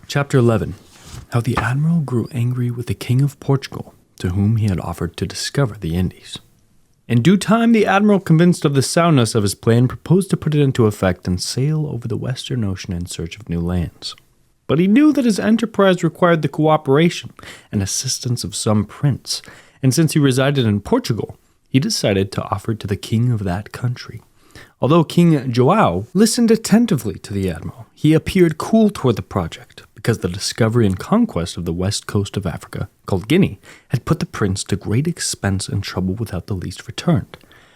Chapter 11. How the Admiral grew angry with the King of Portugal, to whom he had offered to discover the Indies. In due time, the Admiral, convinced of the soundness of his plan, proposed to put it into effect and sail over the Western Ocean in search of new lands. But he knew that his enterprise required the cooperation and assistance of some prince, and since he resided in Portugal, he decided to offer it to the king of that country. Although King João listened attentively to the Admiral, he appeared cool toward the project, because the discovery and conquest of the west coast of Africa, called Guinea, had put the prince to great expense and trouble without the least return.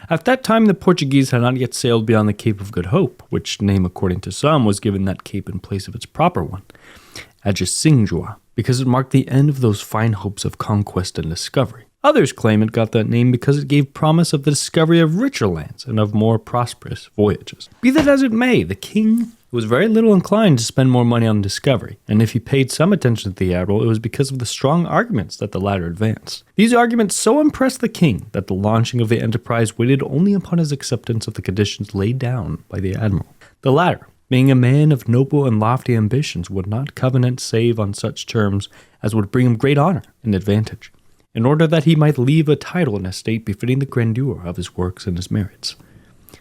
At that time, the Portuguese had not yet sailed beyond the Cape of Good Hope, which name, according to some, was given that cape in place of its proper one, Ajacingua, because it marked the end of those fine hopes of conquest and discovery. Others claim it got that name because it gave promise of the discovery of richer lands and of more prosperous voyages. Be that as it may, the king was very little inclined to spend more money on discovery, and if he paid some attention to the Admiral, it was because of the strong arguments that the latter advanced. These arguments so impressed the king that the launching of the enterprise waited only upon his acceptance of the conditions laid down by the Admiral. The latter, being a man of noble and lofty ambitions, would not covenant save on such terms as would bring him great honor and advantage, in order that he might leave a title and estate befitting the grandeur of his works and his merits.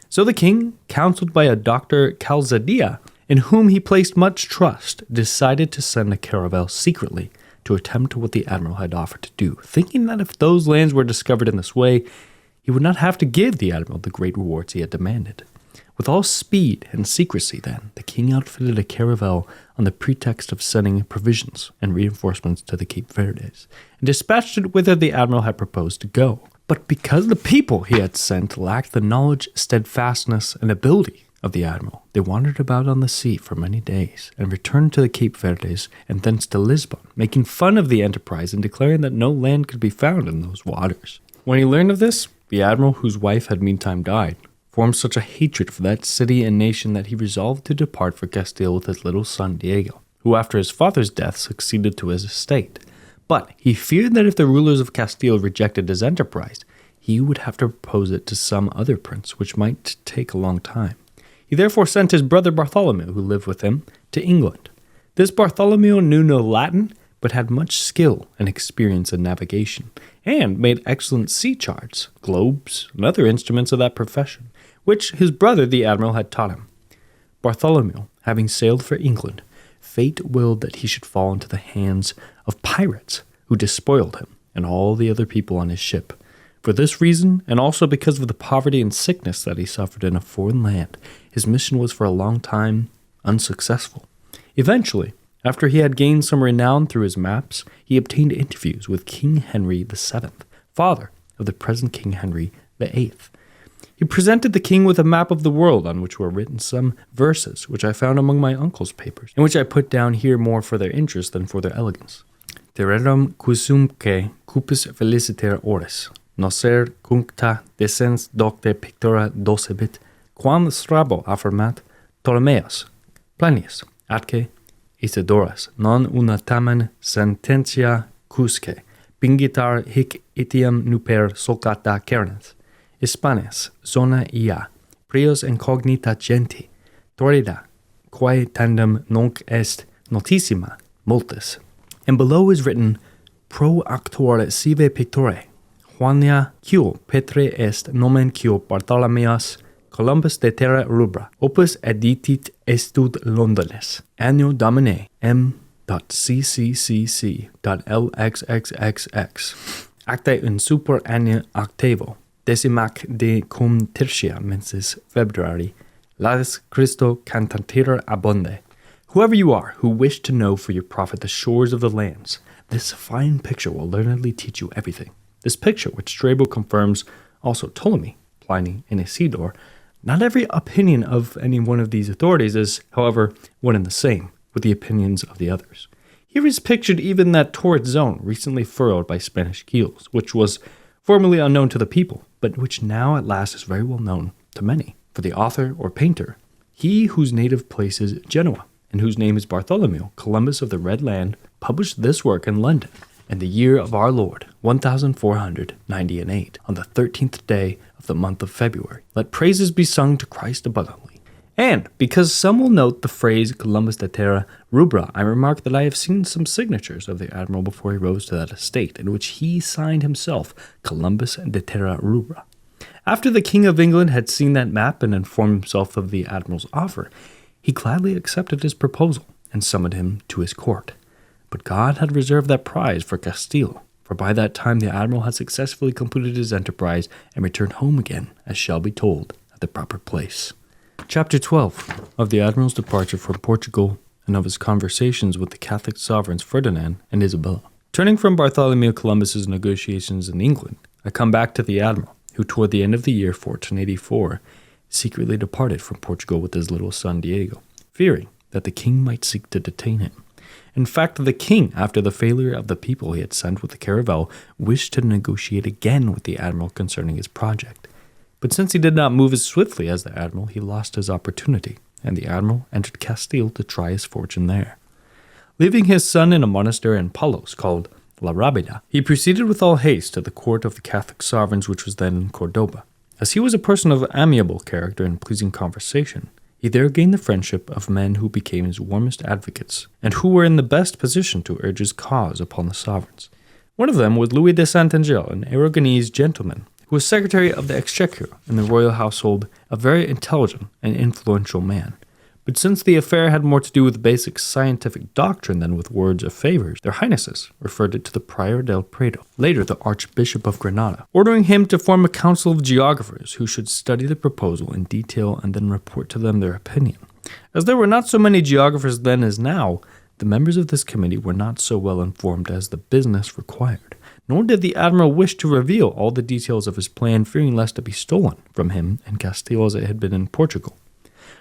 So the king, counseled by a Dr. Calzadilla, in whom he placed much trust, decided to send a caravel secretly to attempt what the Admiral had offered to do, thinking that if those lands were discovered in this way, he would not have to give the Admiral the great rewards he had demanded. With all speed and secrecy, then, the king outfitted a caravel on the pretext of sending provisions and reinforcements to the Cape Verdes, and dispatched it whither the Admiral had proposed to go. But because the people he had sent lacked the knowledge, steadfastness, and ability of the Admiral, they wandered about on the sea for many days, and returned to the Cape Verdes and thence to Lisbon, making fun of the enterprise and declaring that no land could be found in those waters. When he learned of this, the Admiral, whose wife had meantime died, formed such a hatred for that city and nation that he resolved to depart for Castile with his little son Diego, who after his father's death succeeded to his estate. But he feared that if the rulers of Castile rejected his enterprise, he would have to propose it to some other prince, which might take a long time. He therefore sent his brother Bartholomew, who lived with him, to England. This Bartholomew knew no Latin, but had much skill and experience in navigation, and made excellent sea charts, globes, and other instruments of that profession, which his brother the Admiral had taught him. Bartholomew, having sailed for England, fate willed that he should fall into the hands of pirates, who despoiled him and all the other people on his ship. For this reason, and also because of the poverty and sickness that he suffered in a foreign land, his mission was for a long time unsuccessful. Eventually, after he had gained some renown through his maps, he obtained interviews with King Henry VII, father of the present King Henry VIII. He presented the king with a map of the world on which were written some verses, which I found among my uncle's papers, and which I put down here more for their interest than for their elegance. Terrerum quisumque cupis feliciter ores, nocer cuncta descens docte pictura docebit, quam Strabo affirmat, Ptolemeus, Plinius, atque Isidoras, non una tamen sententia cusque, pingitar hic itiam nuper solcata cernes, Hispanes, zona ia, prios incognita genti, torrida, quae tandem nunc est notissima multis. And below is written, pro actor sive pictore, Juania quo Petre est nomen quo Bartholomeus Columbus de terra rubra, opus editit estud Londones, anno domine m.cccc.lxxxx, acte in super anno octavo, decimac de cum tertia mensis Februari, laus Christo cantanter abunde. Whoever you are who wish to know for your profit the shores of the lands, this fine picture will learnedly teach you everything. This picture, which Strabo confirms, also Ptolemy, Pliny, and Isidore. Not every opinion of any one of these authorities is, however, one and the same with the opinions of the others. Here is pictured even that torrid zone recently furrowed by Spanish keels, which was formerly unknown to the people, but which now at last is very well known to many. For the author or painter, he whose native place is Genoa, and whose name is Bartholomew Columbus of the Red Land, published this work in London in the year of our Lord, 1498, on the 13th day of the month of February. Let praises be sung to Christ abundantly, And because some will note the phrase Columbus de terra rubra, I remark that I have seen some signatures of the admiral before he rose to that estate, in which he signed himself Columbus de terra rubra. After the King of England had seen that map and informed himself of the admiral's offer, he gladly accepted his proposal and summoned him to his court. But God had reserved that prize for Castile, for by that time the admiral had successfully completed his enterprise and returned home again, as shall be told at the proper place. Chapter 12 of the admiral's departure from Portugal and of his conversations with the Catholic sovereigns Ferdinand and Isabella. Turning from Bartholomew Columbus's negotiations in England, I come back to the admiral, who toward the end of the year 1484 secretly departed from Portugal with his little son Diego, fearing that the king might seek to detain him. In fact, the king, after the failure of the people he had sent with the caravel, wished to negotiate again with the admiral concerning his project. But since he did not move as swiftly as the admiral, he lost his opportunity, and the admiral entered Castile to try his fortune there. Leaving his son in a monastery in Palos called La Rábida, he proceeded with all haste to the court of the Catholic sovereigns, which was then in Cordoba. As he was a person of amiable character and pleasing conversation, he there gained the friendship of men who became his warmest advocates, and who were in the best position to urge his cause upon the sovereigns. One of them was Louis de Santangel, an Aragonese gentleman, who was Secretary of the Exchequer in the royal household, a very intelligent and influential man. But since the affair had more to do with basic scientific doctrine than with words of favors, their highnesses referred it to the Prior del Prado, later the Archbishop of Granada, ordering him to form a council of geographers who should study the proposal in detail and then report to them their opinion. As there were not so many geographers then as now, the members of this committee were not so well informed as the business required, nor did the admiral wish to reveal all the details of his plan, fearing lest it be stolen from him in Castile as it had been in Portugal.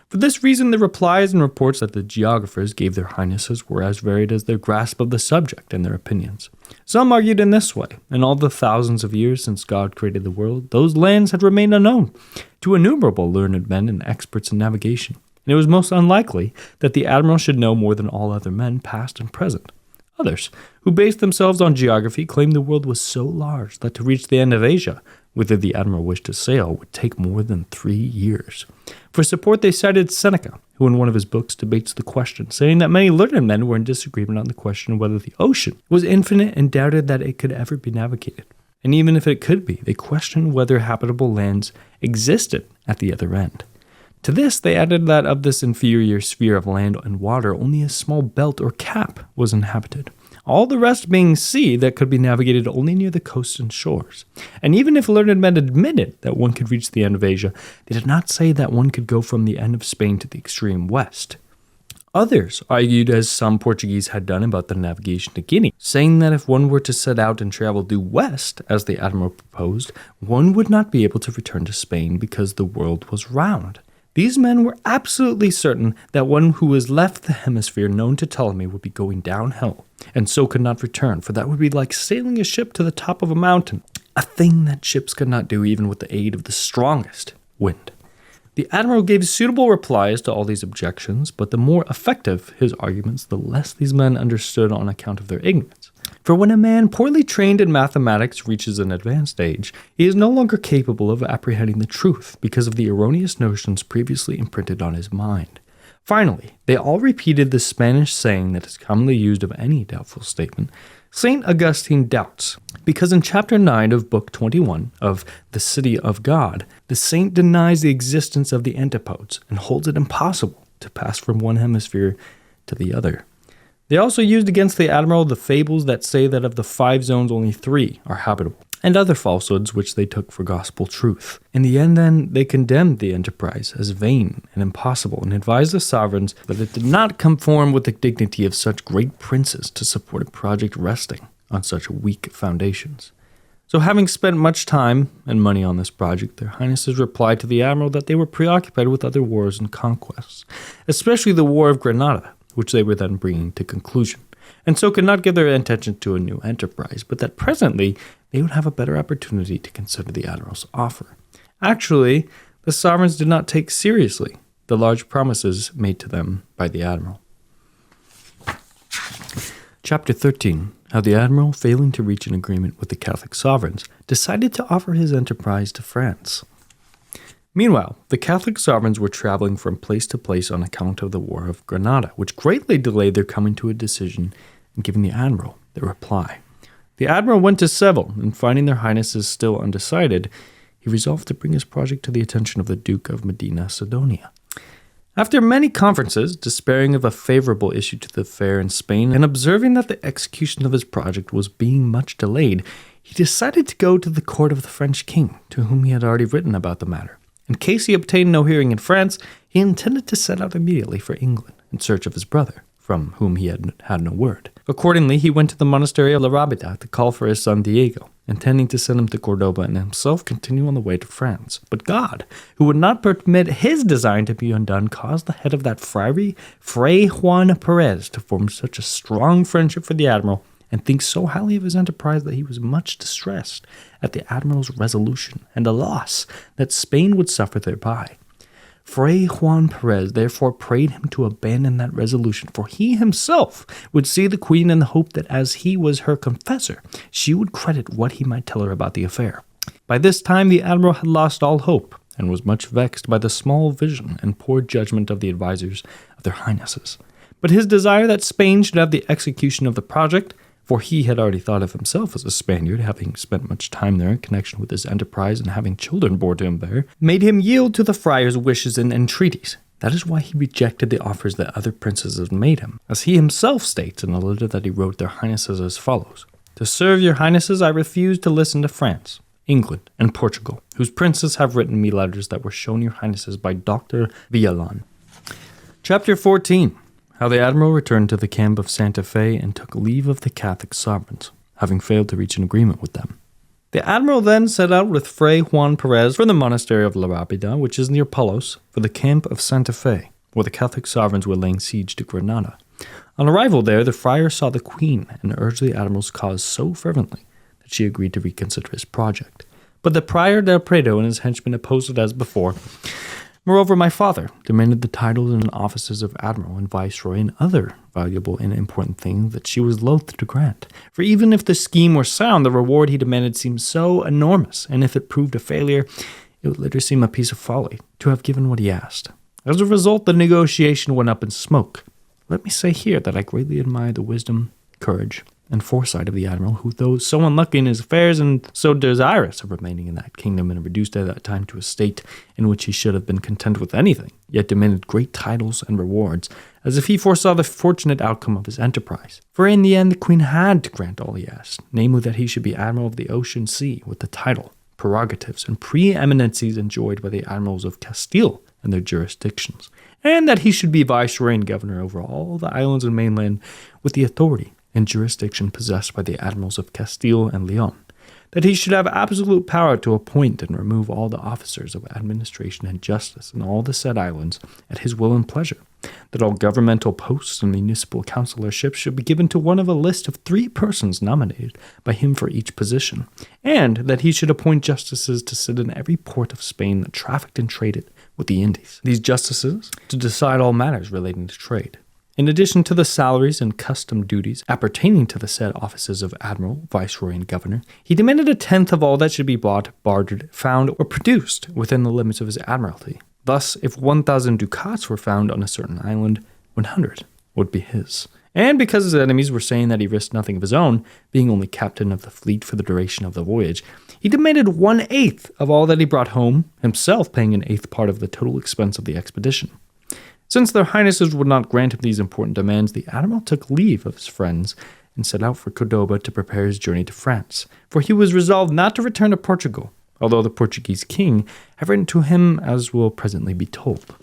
For this reason, the replies and reports that the geographers gave their highnesses were as varied as their grasp of the subject and their opinions. Some argued in this way: in all the thousands of years since God created the world, those lands had remained unknown to innumerable learned men and experts in navigation, and it was most unlikely that the admiral should know more than all other men, past and present. Others, who based themselves on geography, claimed the world was so large that to reach the end of Asia, whither the admiral wished to sail, would take more than 3 years. For support they cited Seneca, who in one of his books debates the question, saying that many learned men were in disagreement on the question whether the ocean was infinite and doubted that it could ever be navigated. And even if it could be, they questioned whether habitable lands existed at the other end. To this, they added that of this inferior sphere of land and water, only a small belt or cap was inhabited, all the rest being sea that could be navigated only near the coasts and shores. And even if learned men admitted that one could reach the end of Asia, they did not say that one could go from the end of Spain to the extreme west. Others argued, as some Portuguese had done, about the navigation to Guinea, saying that if one were to set out and travel due west, as the admiral proposed, one would not be able to return to Spain because the world was round. These men were absolutely certain that one who has left the hemisphere known to Ptolemy would be going downhill, and so could not return, for that would be like sailing a ship to the top of a mountain, a thing that ships could not do even with the aid of the strongest wind. The admiral gave suitable replies to all these objections, but the more effective his arguments, the less these men understood on account of their ignorance. For when a man poorly trained in mathematics reaches an advanced age, he is no longer capable of apprehending the truth because of the erroneous notions previously imprinted on his mind. Finally, they all repeated the Spanish saying that is commonly used of any doubtful statement: St. Augustine doubts, because in chapter 9 of book 21 of The City of God, the saint denies the existence of the antipodes and holds it impossible to pass from one hemisphere to the other. They also used against the admiral the fables that say that of the 5 zones only 3 are habitable, and other falsehoods which they took for gospel truth. In the end, then, they condemned the enterprise as vain and impossible, and advised the sovereigns that it did not conform with the dignity of such great princes to support a project resting on such weak foundations. So having spent much time and money on this project, their highnesses replied to the admiral that they were preoccupied with other wars and conquests, especially the War of Granada, which they were then bringing to conclusion, and so could not give their attention to a new enterprise, but that presently they would have a better opportunity to consider the admiral's offer. Actually, the sovereigns did not take seriously the large promises made to them by the admiral. Chapter 13. How the admiral, failing to reach an agreement with the Catholic sovereigns, decided to offer his enterprise to France. Meanwhile, the Catholic sovereigns were traveling from place to place on account of the War of Granada, which greatly delayed their coming to a decision and giving the admiral their reply. The admiral went to Seville, and finding their highnesses still undecided, he resolved to bring his project to the attention of the Duke of Medina Sidonia. After many conferences, despairing of a favorable issue to the affair in Spain, and observing that the execution of his project was being much delayed, he decided to go to the court of the French king, to whom he had already written about the matter. In case he obtained no hearing in France, he intended to set out immediately for England in search of his brother, from whom he had had no word. Accordingly, he went to the monastery of La Rábida to call for his son Diego, intending to send him to Cordoba and himself continue on the way to France. But God, who would not permit his design to be undone, caused the head of that friary, Fray Juan Perez, to form such a strong friendship for the admiral and think so highly of his enterprise that he was much distressed at the admiral's resolution and the loss that Spain would suffer thereby. Fray Juan Perez therefore prayed him to abandon that resolution, for he himself would see the queen in the hope that as he was her confessor, she would credit what he might tell her about the affair. By this time the admiral had lost all hope, and was much vexed by the small vision and poor judgment of the advisers of their highnesses. But his desire that Spain should have the execution of the project, for he had already thought of himself as a Spaniard, having spent much time there in connection with his enterprise and having children born to him there, made him yield to the friar's wishes and entreaties. That is why he rejected the offers that other princes had made him, as he himself states in a letter that he wrote their highnesses as follows: "To serve your highnesses I refuse to listen to France, England, and Portugal, whose princes have written me letters that were shown your highnesses by Dr. Villalon." Chapter 14. How the admiral returned to the camp of Santa Fe and took leave of the Catholic sovereigns, having failed to reach an agreement with them. The admiral then set out with Fray Juan Perez for the monastery of La Rábida, which is near Palos, for the camp of Santa Fe, where the Catholic sovereigns were laying siege to Granada. On arrival there, the friar saw the queen and urged the admiral's cause so fervently that she agreed to reconsider his project. But the prior del Prado and his henchmen opposed it as before. Moreover, my father demanded the titles and offices of admiral and viceroy and other valuable and important things that she was loath to grant. For even if the scheme were sound, the reward he demanded seemed so enormous, and if it proved a failure, it would later seem a piece of folly to have given what he asked. As a result, the negotiation went up in smoke. Let me say here that I greatly admire the wisdom, courage, and foresight of the admiral, who, though so unlucky in his affairs and so desirous of remaining in that kingdom and reduced at that time to a state in which he should have been content with anything, yet demanded great titles and rewards, as if he foresaw the fortunate outcome of his enterprise. For in the end the queen had to grant all he asked, namely that he should be admiral of the ocean sea, with the title, prerogatives, and preeminencies enjoyed by the admirals of Castile and their jurisdictions, and that he should be viceroy and governor over all the islands and mainland, with the authority and jurisdiction possessed by the admirals of Castile and Leon, that he should have absolute power to appoint and remove all the officers of administration and justice in all the said islands at his will and pleasure, that all governmental posts and municipal councilorships should be given to one of a list of 3 persons nominated by him for each position, and that he should appoint justices to sit in every port of Spain that trafficked and traded with the Indies. These justices to decide all matters relating to trade. In addition to the salaries and custom duties appertaining to the said offices of admiral, viceroy, and governor, he demanded 1/10 of all that should be bought, bartered, found, or produced within the limits of his admiralty. Thus, if 1,000 ducats were found on a certain island, 100 would be his. And because his enemies were saying that he risked nothing of his own, being only captain of the fleet for the duration of the voyage, he demanded 1/8 of all that he brought home, himself paying 1/8 part of the total expense of the expedition. Since their highnesses would not grant him these important demands, the admiral took leave of his friends and set out for Cordoba to prepare his journey to France, for he was resolved not to return to Portugal, although the Portuguese king had written to him, as will presently be told.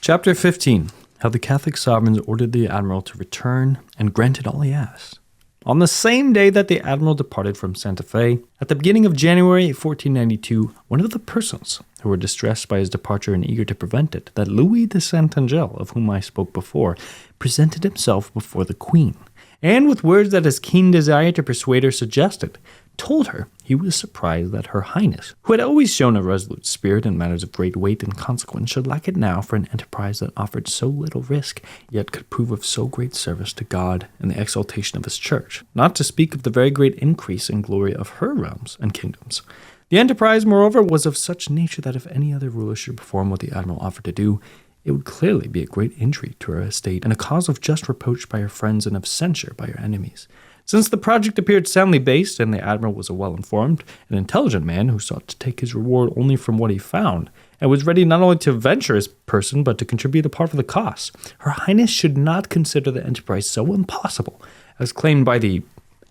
Chapter 15. How the Catholic sovereigns ordered the admiral to return and granted all he asked. On the same day that the admiral departed from Santa Fe, at the beginning of January 1492, one of the persons who were distressed by his departure and eager to prevent it, that Louis de Saint-Angel, of whom I spoke before, presented himself before the queen, and with words that his keen desire to persuade her suggested, told her he was surprised that her highness, who had always shown a resolute spirit in matters of great weight and consequence, should lack it now for an enterprise that offered so little risk, yet could prove of so great service to God and the exaltation of his church, not to speak of the very great increase and glory of her realms and kingdoms. The enterprise, moreover, was of such nature that if any other ruler should perform what the admiral offered to do, it would clearly be a great injury to her estate and a cause of just reproach by her friends and of censure by her enemies. Since the project appeared soundly based, and the admiral was a well-informed and intelligent man who sought to take his reward only from what he found, and was ready not only to venture his person but to contribute a part of the cost, Her Highness should not consider the enterprise so impossible as claimed by the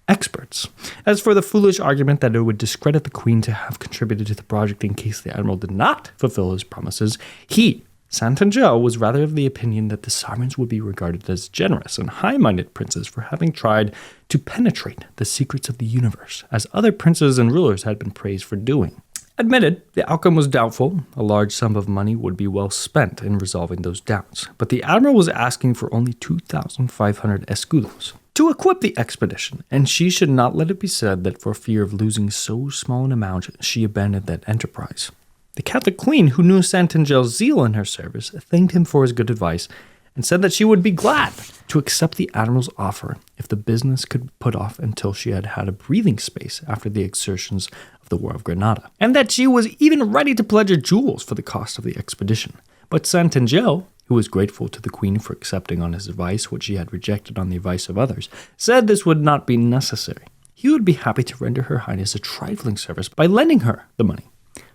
experts. As for the foolish argument that it would discredit the Queen to have contributed to the project in case the admiral did not fulfill his promises, he, Santangello, was rather of the opinion that the sovereigns would be regarded as generous and high-minded princes for having tried to penetrate the secrets of the universe, as other princes and rulers had been praised for doing. Admitted, the outcome was doubtful. A large sum of money would be well spent in resolving those doubts, but the admiral was asking for only 2,500 escudos to equip the expedition, and she should not let it be said that for fear of losing so small an amount she abandoned that enterprise. The Catholic Queen, who knew Santangello's zeal in her service, thanked him for his good advice and said that she would be glad to accept the admiral's offer if the business could put off until she had had a breathing space after the exertions of the War of Granada, and that she was even ready to pledge her jewels for the cost of the expedition. But Santangello, who was grateful to the Queen for accepting on his advice what she had rejected on the advice of others, said this would not be necessary. He would be happy to render Her Highness a trifling service by lending her the money.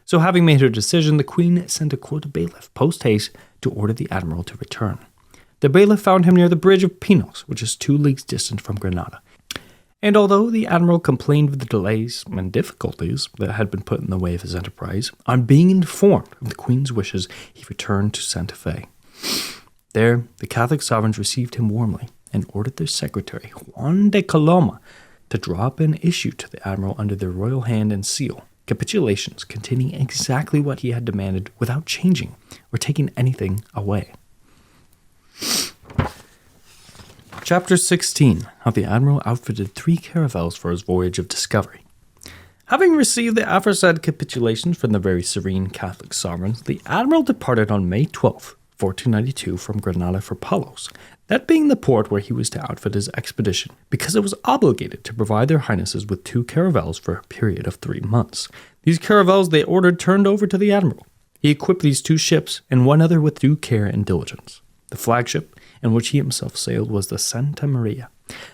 So having made her decision, the Queen sent a court bailiff post-haste to order the admiral to return. The bailiff found him near the bridge of Pinos, which is 2 leagues distant from Granada. And although the admiral complained of the delays and difficulties that had been put in the way of his enterprise, on being informed of the Queen's wishes, he returned to Santa Fe. There, the Catholic sovereigns received him warmly and ordered their secretary, Juan de Coloma, to draw up an issue to the admiral under their royal hand and seal, capitulations containing exactly what he had demanded without changing or taking anything away. Chapter 16. How the admiral outfitted 3 caravels for his voyage of discovery. Having received the aforesaid capitulations from the very serene Catholic sovereigns, the admiral departed on May 12, 1492 from Granada for Palos, that being the port where he was to outfit his expedition, because it was obligated to provide their highnesses with 2 caravels for a period of 3 months. These caravels they ordered turned over to the admiral. He equipped these 2 ships and one other with due care and diligence. The flagship, in which he himself sailed, was the Santa María.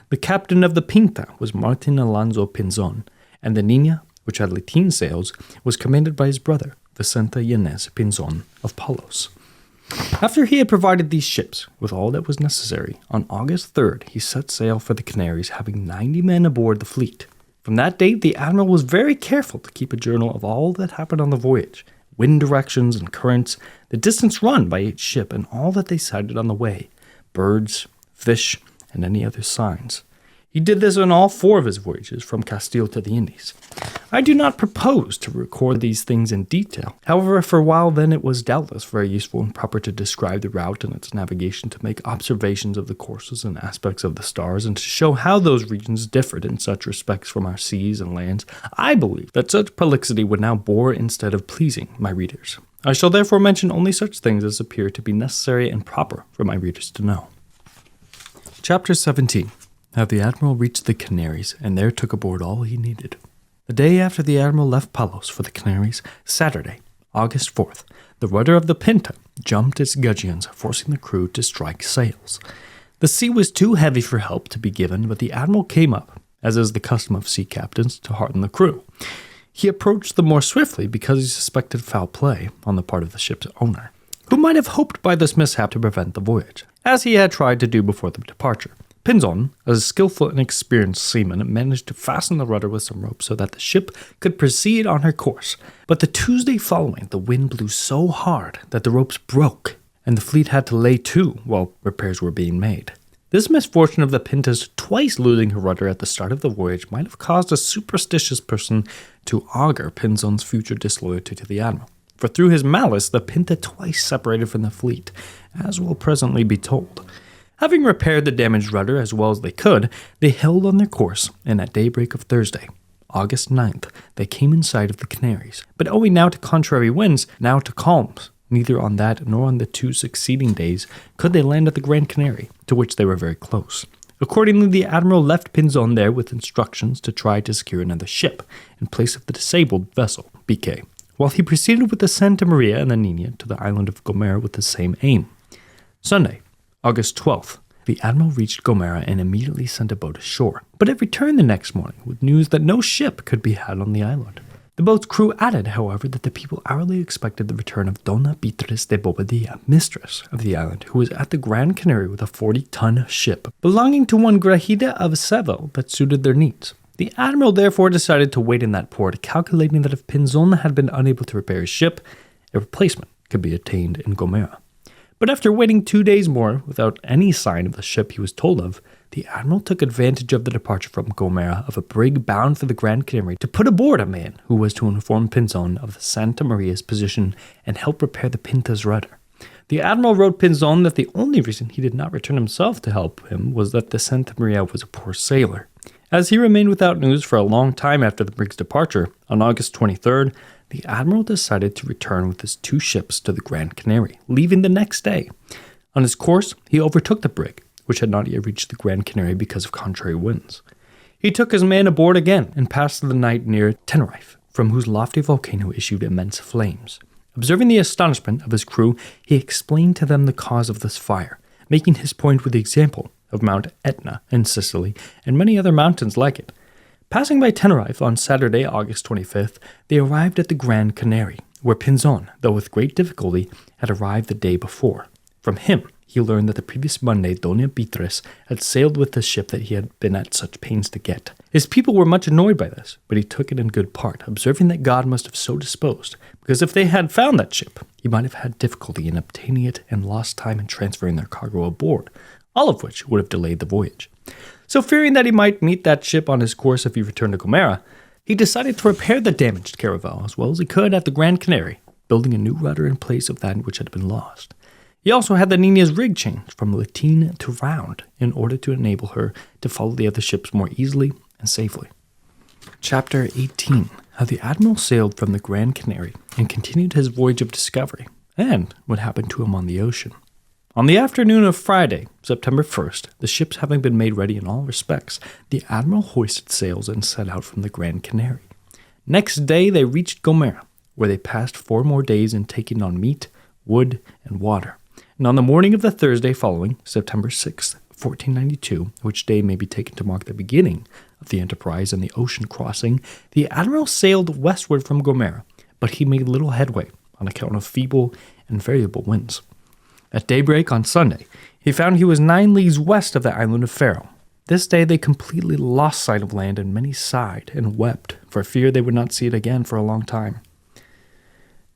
The captain of the Pinta was Martin Alonso Pinzon, and the Niña, which had lateen sails, was commanded by his brother, Vicente Yanez Pinzon of Palos. After he had provided these ships with all that was necessary, on August 3rd he set sail for the Canaries, having 90 men aboard the fleet. From that date, the admiral was very careful to keep a journal of all that happened on the voyage, wind directions and currents, the distance run by each ship, and all that they sighted on the way, birds, fish, and any other signs. He did this on all 4 of his voyages from Castile to the Indies. I do not propose to record these things in detail. However, for a while then it was doubtless very useful and proper to describe the route and its navigation, to make observations of the courses and aspects of the stars, and to show how those regions differed in such respects from our seas and lands. I believe that such prolixity would now bore instead of pleasing my readers. I shall therefore mention only such things as appear to be necessary and proper for my readers to know. Chapter 17. How the admiral reached the Canaries, and there took aboard all he needed. The day after the admiral left Palos for the Canaries, Saturday, August 4th, the rudder of the Pinta jumped its gudgeons, forcing the crew to strike sails. The sea was too heavy for help to be given, but the admiral came up, as is the custom of sea captains, to hearten the crew. He approached them more swiftly because he suspected foul play on the part of the ship's owner, who might have hoped by this mishap to prevent the voyage, as he had tried to do before the departure. Pinzon, a skillful and experienced seaman, managed to fasten the rudder with some rope so that the ship could proceed on her course. But the Tuesday following, the wind blew so hard that the ropes broke, and the fleet had to lay to while repairs were being made. This misfortune of the Pinta's twice losing her rudder at the start of the voyage might have caused a superstitious person to augur Pinzon's future disloyalty to the admiral, for through his malice the Pinta twice separated from the fleet, as will presently be told. Having repaired the damaged rudder as well as they could, they held on their course, and at daybreak of Thursday, August 9th, they came in sight of the Canaries. But owing now to contrary winds, now to calms, neither on that nor on the 2 succeeding days could they land at the Grand Canary, to which they were very close. Accordingly, the admiral left Pinzon there with instructions to try to secure another ship in place of the disabled vessel, BK, while he proceeded with the Santa María and the Niña to the island of Gomera with the same aim. Sunday, August 12th, the admiral reached Gomera and immediately sent a boat ashore, but it returned the next morning with news that no ship could be had on the island. The boat's crew added, however, that the people hourly expected the return of Dona Beatriz de Bobadilla, mistress of the island, who was at the Grand Canary with a 40-ton ship belonging to one Grajida of Seville that suited their needs. The admiral therefore decided to wait in that port, calculating that if Pinzon had been unable to repair his ship, a replacement could be obtained in Gomera. But after waiting 2 days more without any sign of the ship he was told of, the admiral took advantage of the departure from Gomera of a brig bound for the Grand Canary to put aboard a man who was to inform Pinzon of the Santa Maria's position and help repair the Pinta's rudder. The admiral wrote Pinzon that the only reason he did not return himself to help him was that the Santa Maria was a poor sailor. As he remained without news for a long time after the brig's departure, on August 23rd, the admiral decided to return with his 2 ships to the Grand Canary, leaving the next day. On his course, he overtook the brig, which had not yet reached the Grand Canary because of contrary winds. He took his men aboard again and passed the night near Tenerife, from whose lofty volcano issued immense flames. Observing the astonishment of his crew, he explained to them the cause of this fire, making his point with the example of Mount Etna in Sicily and many other mountains like it. Passing by Tenerife on Saturday, August 25th, they arrived at the Grand Canary, where Pinzon, though with great difficulty, had arrived the day before. From him, he learned that the previous Monday, Dona Beatriz had sailed with the ship that he had been at such pains to get. His people were much annoyed by this, but he took it in good part, observing that God must have so disposed, because if they had found that ship, he might have had difficulty in obtaining it and lost time in transferring their cargo aboard, all of which would have delayed the voyage. So fearing that he might meet that ship on his course if he returned to Gomera, he decided to repair the damaged caravel as well as he could at the Grand Canary, building a new rudder in place of that which had been lost. He also had the Niña's rig changed from lateen to round in order to enable her to follow the other ships more easily and safely. Chapter 18. How the admiral sailed from the Grand Canary and continued his voyage of discovery, and what happened to him on the ocean. On the afternoon of Friday, September 1st, the ships having been made ready in all respects, the admiral hoisted sails and set out from the Grand Canary. Next day they reached Gomera, where they passed 4 more days in taking on meat, wood, and water. And on the morning of the Thursday following, September 6th, 1492, which day may be taken to mark the beginning of the enterprise and the ocean crossing, the admiral sailed westward from Gomera, but he made little headway on account of feeble and variable winds. At daybreak on Sunday, he found he was 9 leagues west of the island of Faro. This day they completely lost sight of land, and many sighed and wept for fear they would not see it again for a long time.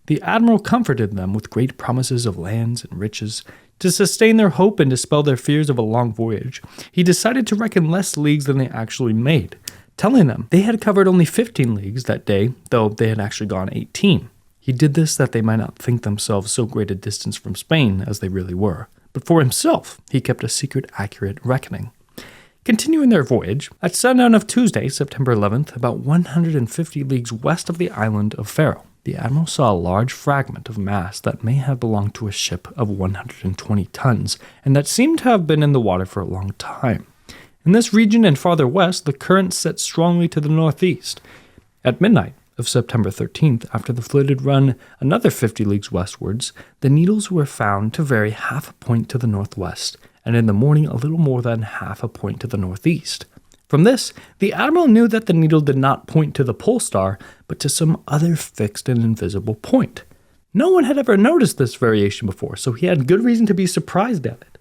The admiral comforted them with great promises of lands and riches. To sustain their hope and dispel their fears of a long voyage, he decided to reckon less leagues than they actually made, telling them they had covered only 15 leagues that day, though they had actually gone 18. He did this that they might not think themselves so great a distance from Spain as they really were, but for himself he kept a secret, accurate reckoning. Continuing their voyage, at sundown of Tuesday, September 11th, about 150 leagues west of the island of Faro, the admiral saw a large fragment of mass that may have belonged to a ship of 120 tons, and that seemed to have been in the water for a long time. In this region and farther west, the current set strongly to the northeast. At midnight of September 13th, after the fleet had run another 50 leagues westwards, the needles were found to vary half a point to the northwest, and in the morning a little more than half a point to the northeast. From this, the admiral knew that the needle did not point to the pole star, but to some other fixed and invisible point. No one had ever noticed this variation before, so he had good reason to be surprised at it.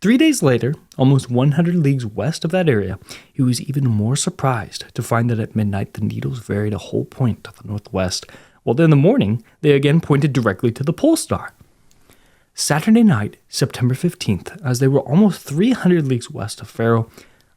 3 days later, almost 100 leagues west of that area, he was even more surprised to find that at midnight the needles varied a whole point to the northwest, while in the morning they again pointed directly to the pole star. Saturday night, September 15th, as they were almost 300 leagues west of Faro,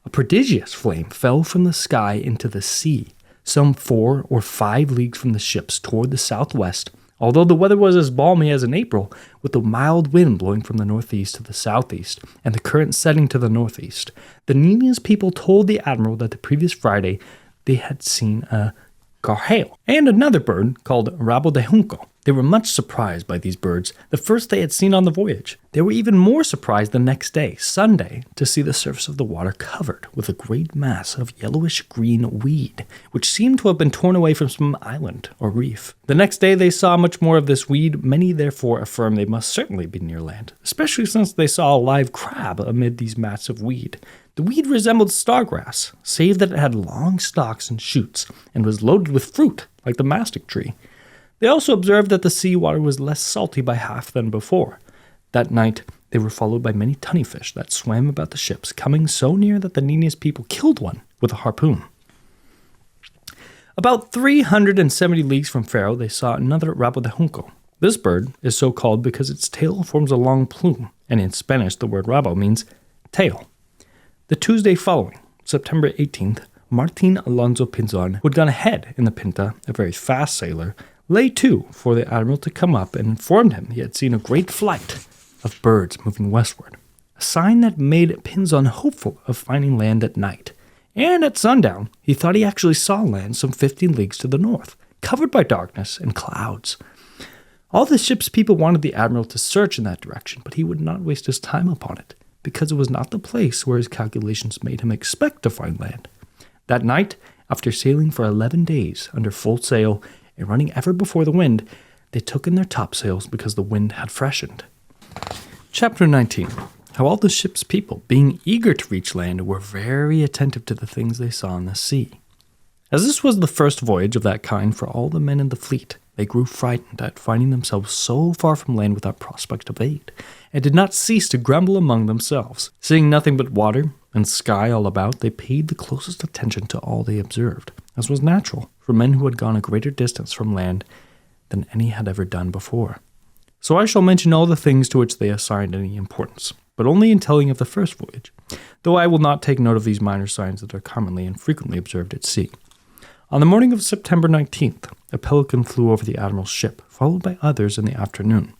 a prodigious flame fell from the sky into the sea, some 4 or 5 leagues from the ships toward the southwest, although the weather was as balmy as in April, with a mild wind blowing from the northeast to the southeast, and the current setting to the northeast. The Niña's people told the admiral that the previous Friday they had seen a carjeo and another bird called rabo de junco They were much surprised by these birds the first they had seen on the voyage. They were even more surprised the next day, Sunday, to see the surface of the water covered with a great mass of yellowish-green weed, which seemed to have been torn away from some island or reef. The next day they saw much more of this weed. Many therefore affirmed they must certainly be near land, especially since they saw a live crab amid these mats of weed. The weed resembled stargrass, save that it had long stalks and shoots, and was loaded with fruit, like the mastic tree. They also observed that the sea water was less salty by half than before. That night, they were followed by many tunny fish that swam about the ships, coming so near that the Niña's people killed one with a harpoon. About 370 leagues from Faro, they saw another rabo de junco. This bird is so called because its tail forms a long plume, and in Spanish the word rabo means tail. The Tuesday following, September 18th, Martin Alonso Pinzon, who had gone ahead in the Pinta, a very fast sailor, lay to for the admiral to come up and informed him he had seen a great flight of birds moving westward, a sign that made Pinzon hopeful of finding land at night. And at sundown, he thought he actually saw land some 15 leagues to the north, covered by darkness and clouds. All the ship's people wanted the admiral to search in that direction, but he would not waste his time upon it, because it was not the place where his calculations made him expect to find land. That night, after sailing for 11 days under full sail and running ever before the wind, they took in their topsails because the wind had freshened. Chapter 19. How all the ship's people, being eager to reach land, were very attentive to the things they saw in the sea. As this was the first voyage of that kind for all the men in the fleet, they grew frightened at finding themselves so far from land without prospect of aid, and did not cease to grumble among themselves. Seeing nothing but water and sky all about, they paid the closest attention to all they observed, as was natural for men who had gone a greater distance from land than any had ever done before. So I shall mention all the things to which they assigned any importance, but only in telling of the first voyage, though I will not take note of these minor signs that are commonly and frequently observed at sea. On the morning of September 19th, a pelican flew over the admiral's ship, followed by others in the afternoon.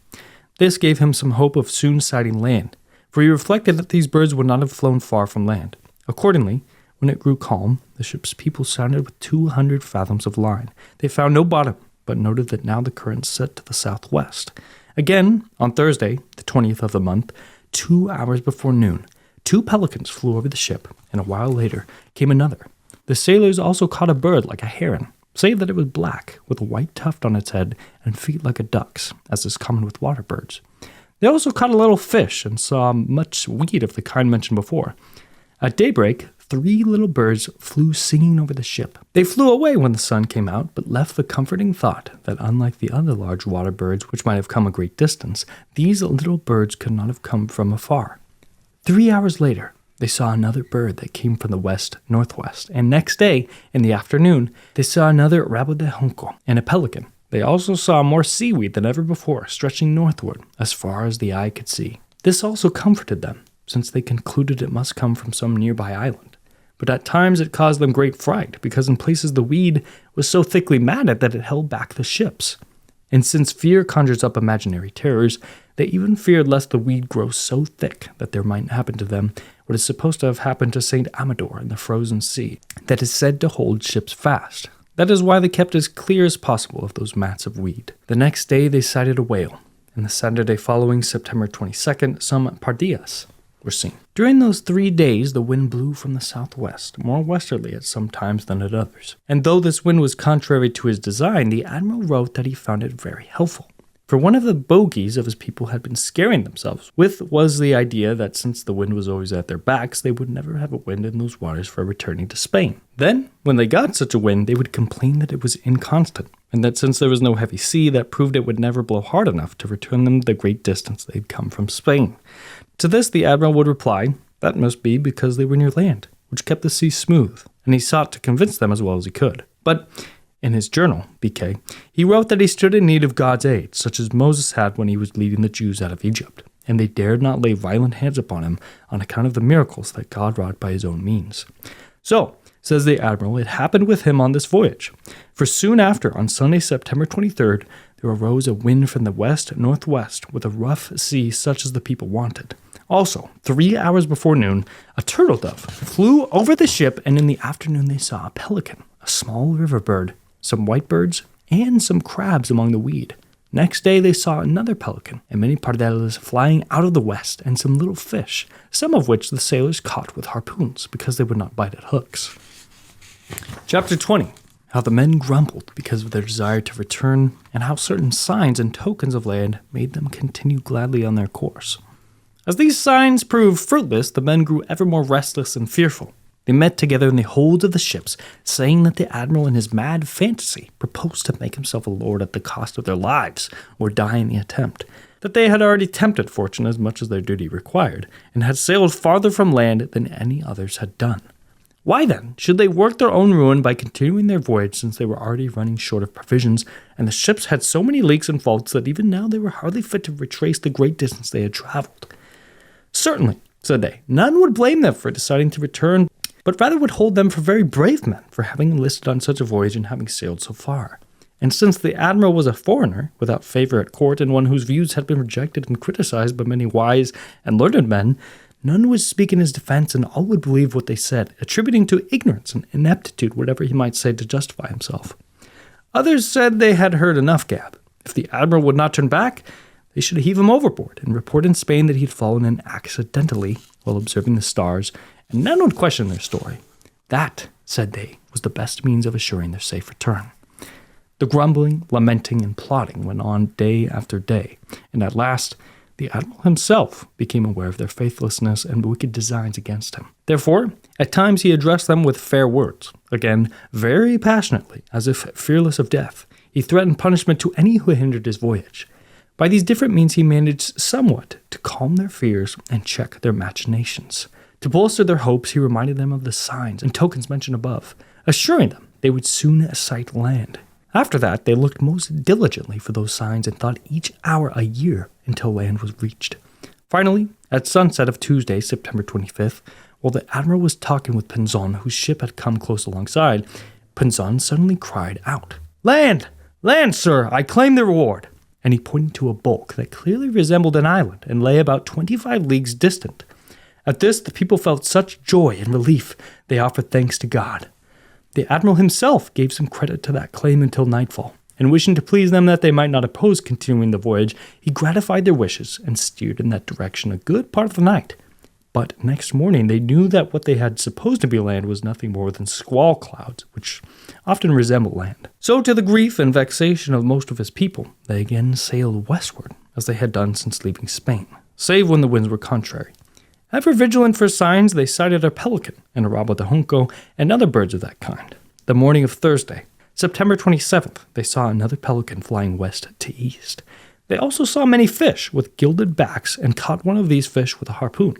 This gave him some hope of soon sighting land, for he reflected that these birds would not have flown far from land. Accordingly, when it grew calm, the ship's people sounded with 200 fathoms of line. They found no bottom, but noted that now the current set to the southwest. Again, on Thursday, the 20th of the month, 2 hours before noon, 2 pelicans flew over the ship, and a while later came another. The sailors also caught a bird like a heron, save that it was black, with a white tuft on its head and feet like a duck's, as is common with water birds. They also caught a little fish and saw much weed of the kind mentioned before. At daybreak, 3 little birds flew singing over the ship. They flew away when the sun came out, but left the comforting thought that unlike the other large water birds which might have come a great distance, these little birds could not have come from afar. 3 hours later, they saw another bird that came from the west-northwest, and next day, in the afternoon, they saw another rabo de junco and a pelican. They also saw more seaweed than ever before, stretching northward as far as the eye could see. This also comforted them, since they concluded it must come from some nearby island. But at times it caused them great fright, because in places the weed was so thickly matted that it held back the ships. And since fear conjures up imaginary terrors, they even feared lest the weed grow so thick that there might happen to them what is supposed to have happened to St. Amador in the frozen sea, that is said to hold ships fast. That is why they kept as clear as possible of those mats of weed. The next day they sighted a whale, and the Saturday following, September 22nd, some pardillas were seen. During those 3 days, the wind blew from the southwest, more westerly at some times than at others. And though this wind was contrary to his design, the admiral wrote that he found it very helpful. For one of the bogies of his people had been scaring themselves with was the idea that since the wind was always at their backs, they would never have a wind in those waters for returning to Spain. Then, when they got such a wind, they would complain that it was inconstant, and that since there was no heavy sea, that proved it would never blow hard enough to return them the great distance they had come from Spain. To this the admiral would reply, that must be because they were near land, which kept the sea smooth, and he sought to convince them as well as he could. But in his journal, BK, he wrote that he stood in need of God's aid, such as Moses had when he was leading the Jews out of Egypt, and they dared not lay violent hands upon him on account of the miracles that God wrought by his own means. So, says the admiral, it happened with him on this voyage. For soon after, on Sunday, September 23rd, there arose a wind from the west-northwest with a rough sea such as the people wanted. Also, 3 hours before noon, a turtle dove flew over the ship, and in the afternoon they saw a pelican, a small river bird, some white birds, and some crabs among the weed. Next day they saw another pelican and many pardelas flying out of the west and some little fish, some of which the sailors caught with harpoons because they would not bite at hooks. Chapter 20. How the men grumbled because of their desire to return, and how certain signs and tokens of land made them continue gladly on their course. As these signs proved fruitless, the men grew ever more restless and fearful. They met together in the holds of the ships, saying that the admiral in his mad fantasy proposed to make himself a lord at the cost of their lives, or die in the attempt, that they had already tempted fortune as much as their duty required, and had sailed farther from land than any others had done. Why then should they work their own ruin by continuing their voyage, since they were already running short of provisions, and the ships had so many leaks and faults that even now they were hardly fit to retrace the great distance they had traveled? Certainly, said they, none would blame them for deciding to return, but rather would hold them for very brave men for having enlisted on such a voyage and having sailed so far. And since the admiral was a foreigner, without favor at court, and one whose views had been rejected and criticized by many wise and learned men, none would speak in his defense, and all would believe what they said, attributing to ignorance and ineptitude whatever he might say to justify himself. Others said they had heard enough gab. If the admiral would not turn back, they should heave him overboard and report in Spain that he had fallen in accidentally while observing the stars, and none would question their story. That, said they, was the best means of assuring their safe return. The grumbling, lamenting, and plotting went on day after day, and at last the admiral himself became aware of their faithlessness and wicked designs against him. Therefore, at times he addressed them with fair words, again very passionately, as if fearless of death. He threatened punishment to any who hindered his voyage. By these different means he managed somewhat to calm their fears and check their machinations. To bolster their hopes, he reminded them of the signs and tokens mentioned above, assuring them they would soon sight land. After that, they looked most diligently for those signs and thought each hour a year until land was reached. Finally, at sunset of Tuesday, September 25th, while the admiral was talking with Pinzon, whose ship had come close alongside, Pinzon suddenly cried out, "Land! Land, sir! I claim the reward!" And he pointed to a bulk that clearly resembled an island and lay about 25 leagues distant. At this, the people felt such joy and relief, they offered thanks to God. The admiral himself gave some credit to that claim until nightfall, and wishing to please them that they might not oppose continuing the voyage, he gratified their wishes and steered in that direction a good part of the night. But next morning they knew that what they had supposed to be land was nothing more than squall clouds, which often resemble land. So, to the grief and vexation of most of his people, they again sailed westward, as they had done since leaving Spain, save when the winds were contrary. Ever vigilant for signs, they sighted a pelican and a rabo de junco and other birds of that kind. The morning of Thursday, September 27th, they saw another pelican flying west to east. They also saw many fish with gilded backs and caught one of these fish with a harpoon.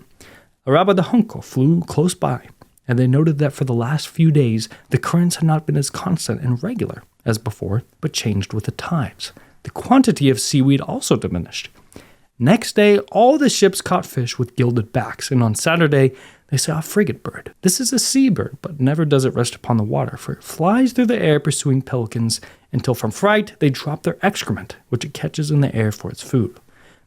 A rabo de junco flew close by, and they noted that for the last few days the currents had not been as constant and regular as before, but changed with the tides. The quantity of seaweed also diminished. Next day, all the ships caught fish with gilded backs, and on Saturday, they saw a frigate bird. This is a seabird, but never does it rest upon the water, for it flies through the air pursuing pelicans until from fright they drop their excrement, which it catches in the air for its food.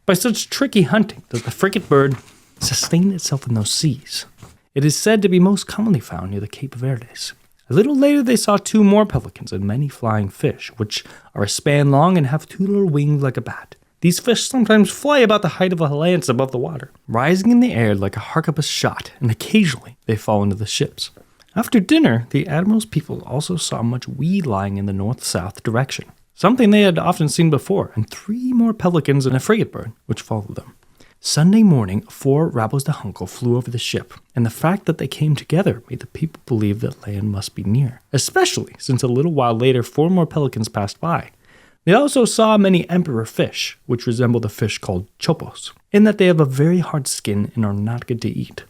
By such tricky hunting does the frigate bird sustain itself in those seas. It is said to be most commonly found near the Cape Verdes. A little later they saw 2 more pelicans and many flying fish, which are a span long and have 2 little wings like a bat. These fish sometimes fly about the height of a lance above the water, rising in the air like a harquebus shot, and occasionally they fall into the ships. After dinner, the admiral's people also saw much weed lying in the north-south direction, something they had often seen before, and 3 more pelicans and a frigate bird, which followed them. Sunday morning, 4 rabos de junco flew over the ship, and the fact that they came together made the people believe that land must be near, especially since a little while later 4 more pelicans passed by. They also saw many emperor fish, which resemble the fish called chopos, in that they have a very hard skin and are not good to eat.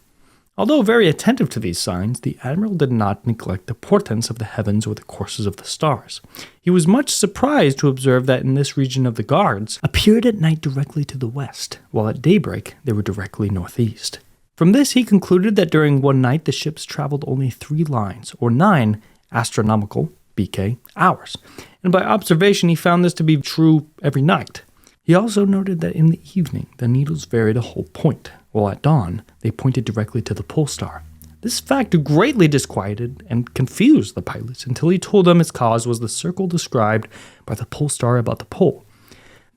Although very attentive to these signs, the admiral did not neglect the portents of the heavens or the courses of the stars. He was much surprised to observe that in this region of the guards appeared at night directly to the west, while at daybreak they were directly northeast. From this he concluded that during one night the ships traveled only 3 lines, or 9 astronomical BK hours, and by observation he found this to be true every night. He also noted that in the evening the needles varied a whole point, while at dawn they pointed directly to the pole star. This fact greatly disquieted and confused the pilots until he told them its cause was the circle described by the pole star about the pole.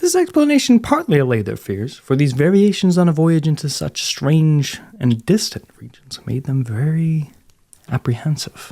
This explanation partly allayed their fears, for these variations on a voyage into such strange and distant regions made them very apprehensive.